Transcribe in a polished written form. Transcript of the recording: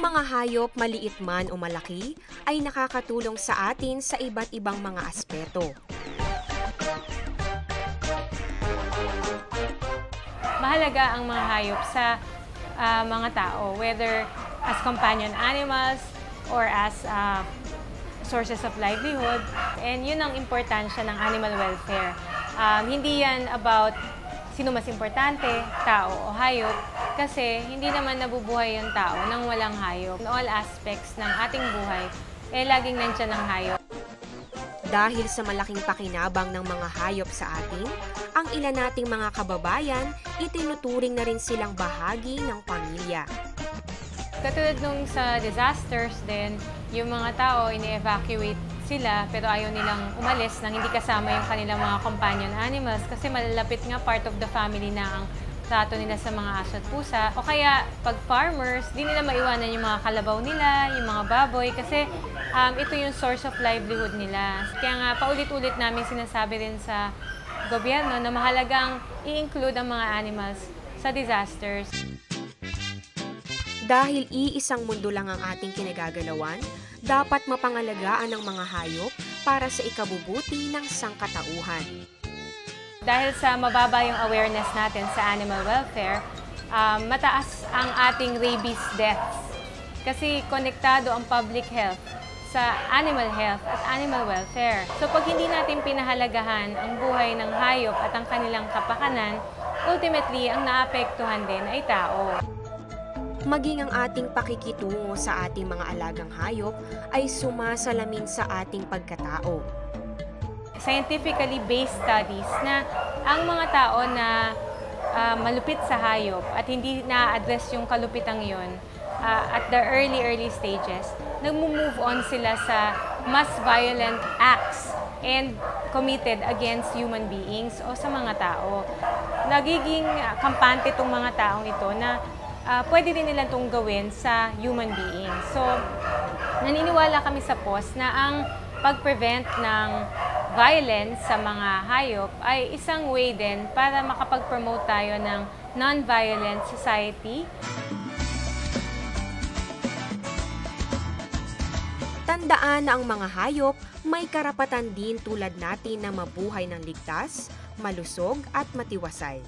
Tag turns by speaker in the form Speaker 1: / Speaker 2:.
Speaker 1: mga hayop, maliit man o malaki, ay nakakatulong sa atin sa iba't ibang mga aspeto.
Speaker 2: Mahalaga ang mga hayop sa mga tao, whether as companion animals or as sources of livelihood. And yun ang importansya ng animal welfare. Hindi yan about sino mas importante, tao o hayop, kasi hindi naman nabubuhay yung tao nang walang hayop. In all aspects ng ating buhay, laging nandyan ang hayop.
Speaker 1: Dahil sa malaking pakinabang ng mga hayop sa atin, ang ilan nating mga kababayan, itinuturing na rin silang bahagi ng pamilya.
Speaker 2: Katulad nung sa disasters din, yung mga tao, ini-evacuate sila pero ayaw nilang umalis nang hindi kasama yung kanilang mga companion animals kasi malalapit nga part of the family na ang trato nila sa mga aso at pusa. O kaya, pag farmers, di nila maiwanan yung mga kalabaw nila, yung mga baboy kasi ito yung source of livelihood nila. Kaya nga, paulit-ulit namin sinasabi rin sa gobyerno na mahalagang i-include ang mga animals sa disasters.
Speaker 1: Dahil iisang mundo lang ang ating kinagagalawan, dapat mapangalagaan ng mga hayop para sa ikabubuti ng sangkatauhan.
Speaker 2: Dahil sa mababa yung awareness natin sa animal welfare, mataas ang ating rabies deaths. Kasi konektado ang public health sa animal health at animal welfare. So pag hindi natin pinahalagahan ang buhay ng hayop at ang kanilang kapakanan, ultimately ang naapektuhan din ay tao.
Speaker 1: Maging ang ating pakikitungo sa ating mga alagang hayop ay sumasalamin sa ating pagkatao.
Speaker 2: Scientifically based studies na ang mga tao na malupit sa hayop at hindi na-address yung kalupitang yun at the early stages, nag-move on sila sa mas violent acts and committed against human beings o sa mga tao. Nagiging kampante itong mga taong ito na pwede din nila itong gawin sa human beings. So, naniniwala kami sa POS na ang pag-prevent ng violence sa mga hayop ay isang way din para makapag-promote tayo ng non-violent society.
Speaker 1: Tandaan na ang mga hayop may karapatan din tulad natin na mabuhay ng ligtas, malusog at matiwasay.